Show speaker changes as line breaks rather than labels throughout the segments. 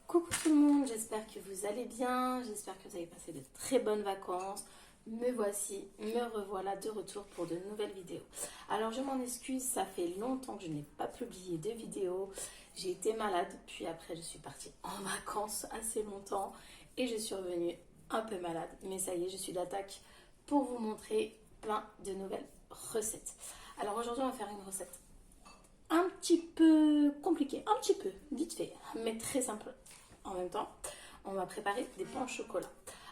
Coucou tout le monde, j'espère que vous allez bien, j'espère que vous avez passé de très bonnes vacances. Me voici, me revoilà de retour pour de nouvelles vidéos. Alors je m'en excuse, ça fait longtemps que je n'ai pas publié de vidéos. J'ai été malade, puis après je suis partie en vacances assez longtemps et je suis revenue un peu malade. Mais ça y est, je suis d'attaque pour vous montrer plein de nouvelles recettes. Alors aujourd'hui on va faire une recette un petit peu compliquée, un petit peu, vite fait, mais très simple en même temps. On va préparer des pains au chocolat.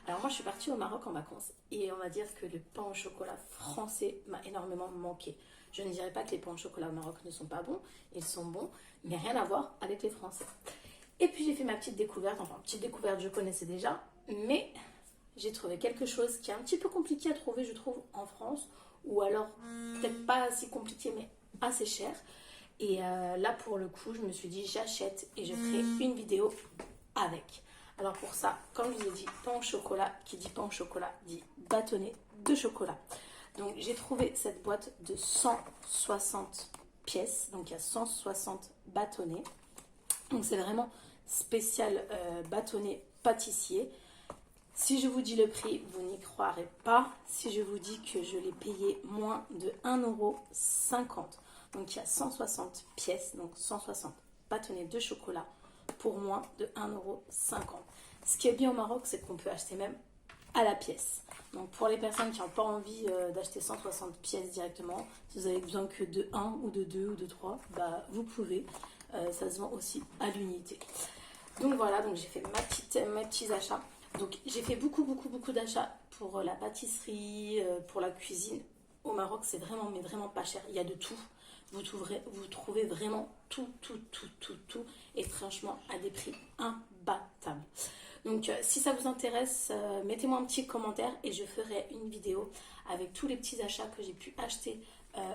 Alors moi je suis partie au Maroc en vacances et on va dire que le pain au chocolat français m'a énormément manqué. Je ne dirais pas que les pains au chocolat au Maroc ne sont pas bons, ils sont bons, mais rien à voir avec les français. Et puis j'ai fait ma petite découverte, enfin petite découverte je connaissais déjà, mais j'ai trouvé quelque chose qui est un petit peu compliqué à trouver je trouve en France, ou alors peut-être pas si compliqué mais assez cher. Et là, pour le coup, je me suis dit, j'achète et je ferai une vidéo avec. Alors pour ça, comme je vous ai dit, pain au chocolat, qui dit pain au chocolat, dit bâtonnet de chocolat. Donc j'ai trouvé cette boîte de 160 pièces. Donc il y a 160 bâtonnets. Donc c'est vraiment spécial bâtonnet pâtissier. Si je vous dis le prix, vous n'y croirez pas. Si je vous dis que je l'ai payé moins de 1,50 €. Donc il y a 160 pièces, donc 160 bâtonnets de chocolat pour moins de 1,50 €. Ce qui est bien au Maroc, c'est qu'on peut acheter même à la pièce. Donc pour les personnes qui n'ont pas envie d'acheter 160 pièces directement, si vous avez besoin que de 1 ou de 2 ou de 3, bah, vous pouvez. Ça se vend aussi à l'unité. Donc voilà, donc j'ai fait mes petits achats. Donc j'ai fait beaucoup d'achats pour la pâtisserie, pour la cuisine. Au Maroc, c'est vraiment, mais vraiment pas cher. Il y a de tout. Vous trouvez vraiment tout. Et franchement, à des prix imbattables. Donc si ça vous intéresse, mettez-moi un petit commentaire et je ferai une vidéo avec tous les petits achats que j'ai pu acheter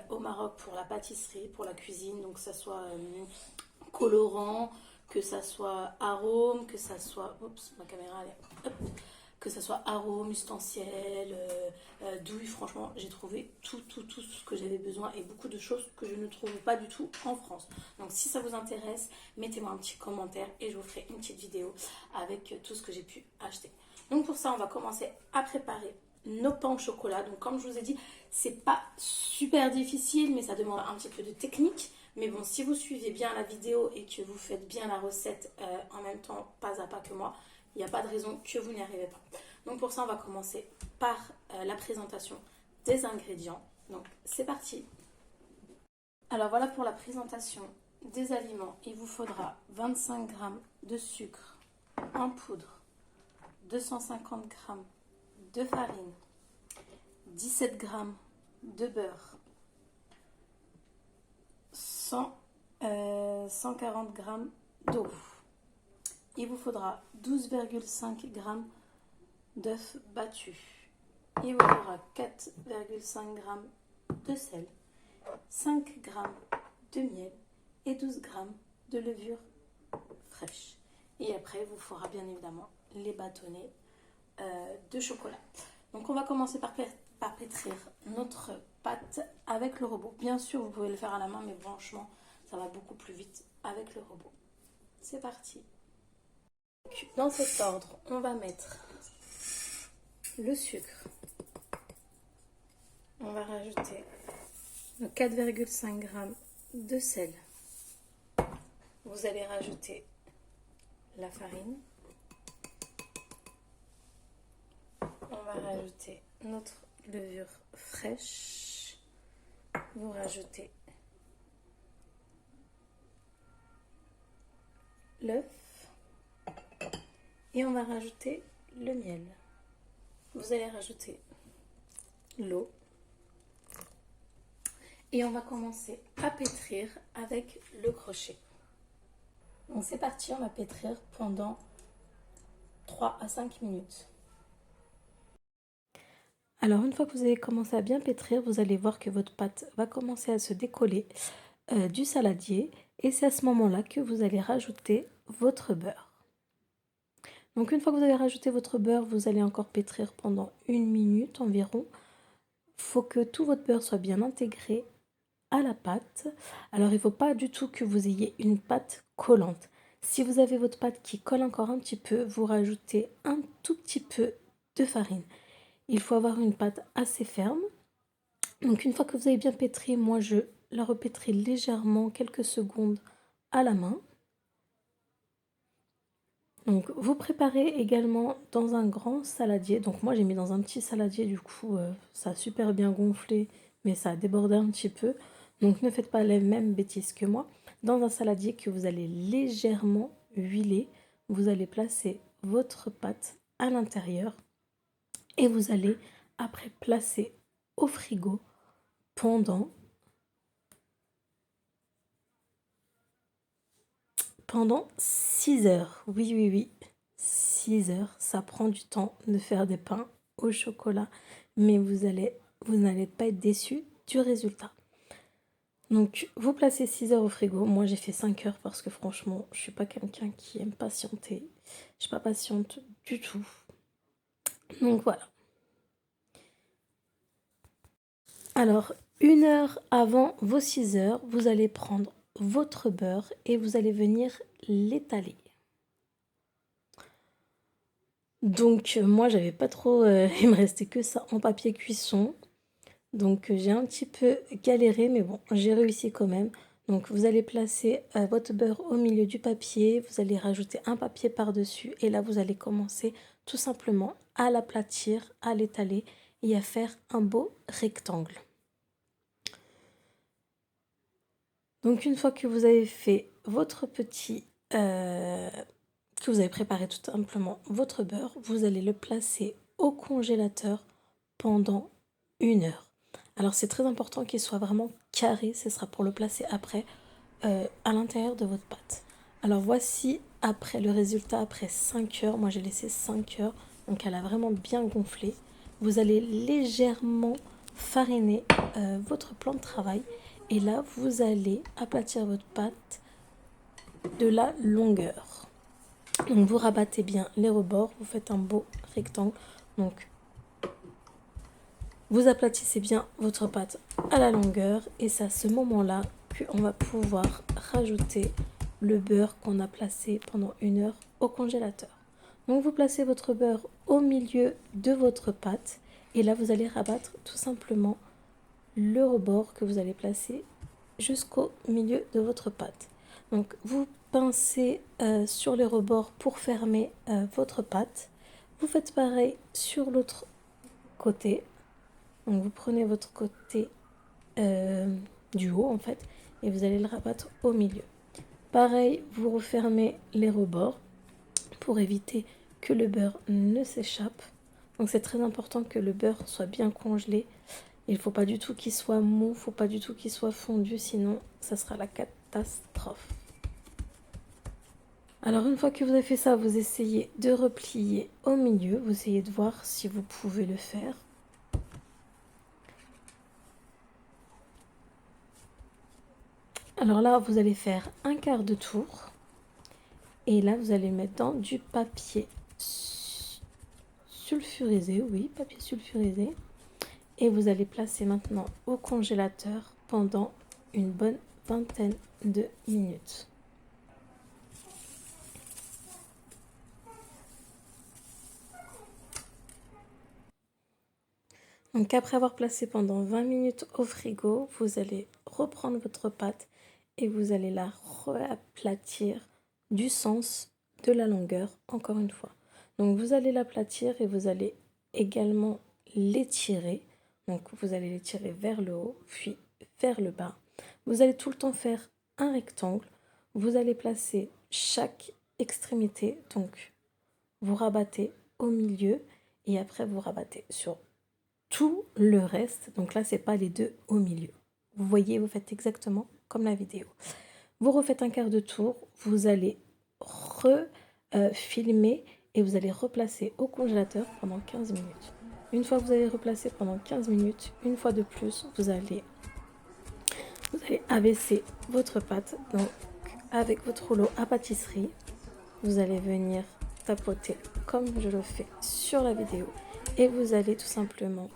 au Maroc pour la pâtisserie, pour la cuisine. Donc que ça soit colorant, que ça soit arôme, que ça soit... Oups, ma caméra, elle est... Hop, que ça soit arôme, ustensile, douille, franchement, j'ai trouvé tout ce que j'avais besoin et beaucoup de choses que je ne trouve pas du tout en France. Donc si ça vous intéresse, mettez-moi un petit commentaire et je vous ferai une petite vidéo avec tout ce que j'ai pu acheter. Donc pour ça, on va commencer à préparer nos pains au chocolat. Donc comme je vous ai dit, c'est pas super difficile, mais ça demande un petit peu de technique. Mais bon, si vous suivez bien la vidéo et que vous faites bien la recette en même temps, pas à pas que moi, il n'y a pas de raison que vous n'y arrivez pas. Donc pour ça, on va commencer par la présentation des ingrédients. Donc c'est parti. Alors voilà pour la présentation des aliments. Il vous faudra 25 g de sucre en poudre, 250 g de farine, 17 g de beurre, 140 g d'eau. Il vous faudra 12,5 g d'œufs battus. Il vous faudra 4,5 g de sel, 5 g de miel et 12 g de levure fraîche. Et après, il vous faudra bien évidemment les bâtonnets de chocolat. Donc on va commencer par pétrir notre pâte avec le robot. Bien sûr, vous pouvez le faire à la main, mais franchement, ça va beaucoup plus vite avec le robot. C'est parti. Dans cet ordre, on va mettre le sucre. On va rajouter 4,5 g de sel. Vous allez rajouter la farine. On va rajouter notre levure fraîche. Vous rajoutez l'œuf. Et on va rajouter le miel. Vous allez rajouter l'eau. Et on va commencer à pétrir avec le crochet. Donc c'est parti, on va pétrir pendant 3 à 5 minutes. Alors une fois que vous avez commencé à bien pétrir, vous allez voir que votre pâte va commencer à se décoller du saladier. Et c'est à ce moment-là que vous allez rajouter votre beurre. Donc une fois que vous avez rajouté votre beurre, vous allez encore pétrir pendant 1 minute environ. Il faut que tout votre beurre soit bien intégré à la pâte. Alors il ne faut pas du tout que vous ayez une pâte collante. Si vous avez votre pâte qui colle encore un petit peu, vous rajoutez un tout petit peu de farine. Il faut avoir une pâte assez ferme. Donc une fois que vous avez bien pétri, moi je la repétris légèrement quelques secondes à la main. Donc vous préparez également dans un grand saladier. Donc moi j'ai mis dans un petit saladier, du coup ça a super bien gonflé, mais ça a débordé un petit peu. Donc ne faites pas les mêmes bêtises que moi. Dans un saladier que vous allez légèrement huiler, vous allez placer votre pâte à l'intérieur et vous allez après placer au frigo pendant 6 heures. Oui, oui, oui. 6 heures. Ça prend du temps de faire des pains au chocolat. Mais vous n'allez pas être déçus du résultat. Donc, vous placez 6 heures au frigo. Moi, j'ai fait 5 heures parce que franchement, je suis pas quelqu'un qui aime patienter. Je suis pas patiente du tout. Donc, voilà. Alors, 1 heure avant vos 6 heures, vous allez prendre votre beurre et vous allez venir l'étaler. Donc moi j'avais pas trop, il me restait que ça en papier cuisson. Donc j'ai un petit peu galéré mais bon j'ai réussi quand même. Donc vous allez placer votre beurre au milieu du papier, vous allez rajouter un papier par-dessus et là vous allez commencer tout simplement à l'aplatir, à l'étaler et à faire un beau rectangle. Donc une fois que vous avez fait votre petit... que vous avez préparé tout simplement votre beurre, vous allez le placer au congélateur pendant 1 heure. Alors c'est très important qu'il soit vraiment carré, ce sera pour le placer après à l'intérieur de votre pâte. Alors voici après le résultat après 5 heures, moi j'ai laissé 5 heures, donc elle a vraiment bien gonflé. Vous allez légèrement fariner votre plan de travail et là vous allez aplatir votre pâte de la longueur. Donc vous rabattez bien les rebords, vous faites un beau rectangle. Donc vous aplatissez bien votre pâte à la longueur et c'est à ce moment-là qu'on va pouvoir rajouter le beurre qu'on a placé pendant 1 heure au congélateur. Donc vous placez votre beurre au milieu de votre pâte et là vous allez rabattre tout simplement le rebord que vous allez placer jusqu'au milieu de votre pâte. Donc vous pincez sur les rebords pour fermer votre pâte. Vous faites pareil sur l'autre côté. Donc vous prenez votre côté du haut en fait et vous allez le rabattre au milieu. Pareil, vous refermez les rebords pour éviter que le beurre ne s'échappe. Donc c'est très important que le beurre soit bien congelé. Il ne faut pas du tout qu'il soit mou, il ne faut pas du tout qu'il soit fondu, sinon ça sera la catastrophe. Alors une fois que vous avez fait ça, vous essayez de replier au milieu, vous essayez de voir si vous pouvez le faire. Alors là, vous allez faire un quart de tour et là, vous allez le mettre dans du papier sulfurisé, oui, papier sulfurisé. Et vous allez placer maintenant au congélateur pendant une bonne vingtaine de minutes. Donc après avoir placé pendant 20 minutes au frigo, vous allez reprendre votre pâte et vous allez la réaplatir du sens de la longueur, encore une fois. Donc vous allez l'aplatir et vous allez également l'étirer. Donc vous allez l'étirer vers le haut, puis vers le bas. Vous allez tout le temps faire un rectangle. Vous allez placer chaque extrémité, donc vous rabattez au milieu et après vous rabattez sur tout le reste. Donc là, c'est pas les deux au milieu. Vous voyez, vous faites exactement comme la vidéo. Vous refaites un quart de tour, vous allez refilmer et vous allez replacer au congélateur pendant 15 minutes. Une fois que vous avez replacé pendant 15 minutes, une fois de plus, vous allez abaisser votre pâte. Donc avec votre rouleau à pâtisserie, vous allez venir tapoter comme je le fais sur la vidéo et vous allez tout simplement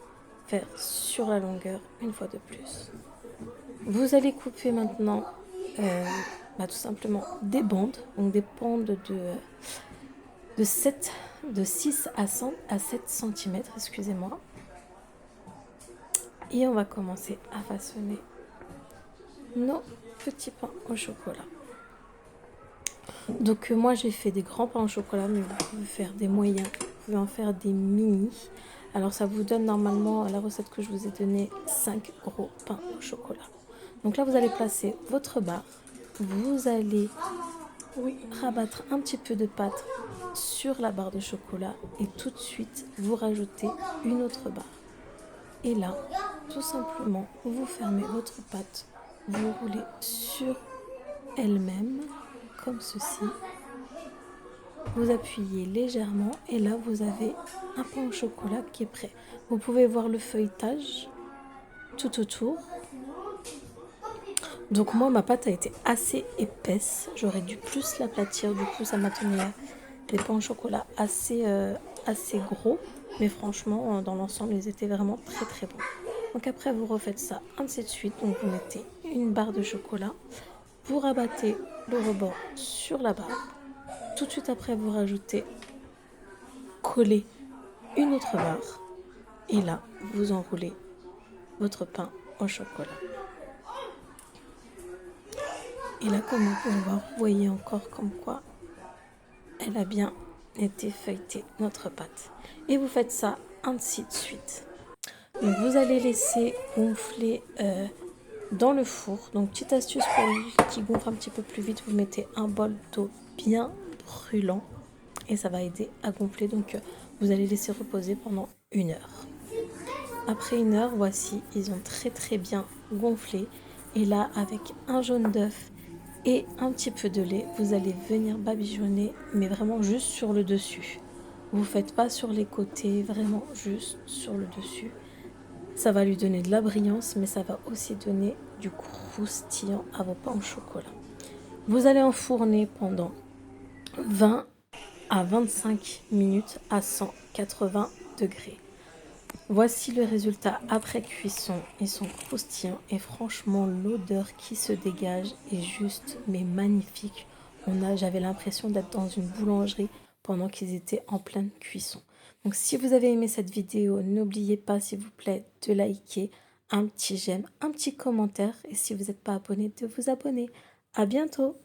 faire sur la longueur une fois de plus. Vous allez couper maintenant tout simplement des bandes, donc des bandes de 6 à 7 cm, excusez-moi. Et on va commencer à façonner nos petits pains au chocolat. Donc moi j'ai fait des grands pains au chocolat, mais vous pouvez faire des moyens, vous pouvez en faire des mini. Alors ça vous donne normalement, la recette que je vous ai donnée, 5 gros pains au chocolat. Donc là vous allez placer votre barre, vous allez rabattre un petit peu de pâte sur la barre de chocolat et tout de suite vous rajoutez une autre barre. Et là, tout simplement, vous fermez votre pâte, vous roulez sur elle-même, comme ceci. Vous appuyez légèrement et là, vous avez un pain au chocolat qui est prêt. Vous pouvez voir le feuilletage tout autour. Donc moi, ma pâte a été assez épaisse. J'aurais dû plus l'aplatir. Du coup, ça m'a donné des pains au chocolat assez gros. Mais franchement, dans l'ensemble, ils étaient vraiment très très bons. Donc après, vous refaites ça ainsi de suite. Donc vous mettez une barre de chocolat. Vous rabattez le rebord sur la barre. Tout de suite après, vous rajoutez, collez une autre barre. Et là, vous enroulez votre pain au chocolat. Et là, comme vous pouvez voir, vous voyez encore comme quoi elle a bien été feuilletée, notre pâte. Et vous faites ça ainsi de suite. Donc vous allez laisser gonfler dans le four. Donc petite astuce pour lui qui gonfle un petit peu plus vite, vous mettez un bol d'eau bien brûlant et ça va aider à gonfler. Donc vous allez laisser reposer pendant 1 heure. Après 1 heure, voici, ils ont très très bien gonflé. Et là, avec un jaune d'œuf et un petit peu de lait, vous allez venir badigeonner, mais vraiment juste sur le dessus. Vous ne faites pas sur les côtés, vraiment juste sur le dessus. Ça va lui donner de la brillance, mais ça va aussi donner du croustillant à vos pains au chocolat. Vous allez enfourner pendant 20 à 25 minutes à 180 degrés. Voici le résultat après cuisson. Ils sont croustillants et franchement l'odeur qui se dégage est juste mais magnifique. J'avais l'impression d'être dans une boulangerie pendant qu'ils étaient en pleine cuisson. Donc si vous avez aimé cette vidéo, n'oubliez pas s'il vous plaît de liker, un petit j'aime, un petit commentaire et si vous n'êtes pas abonné, de vous abonner. À bientôt!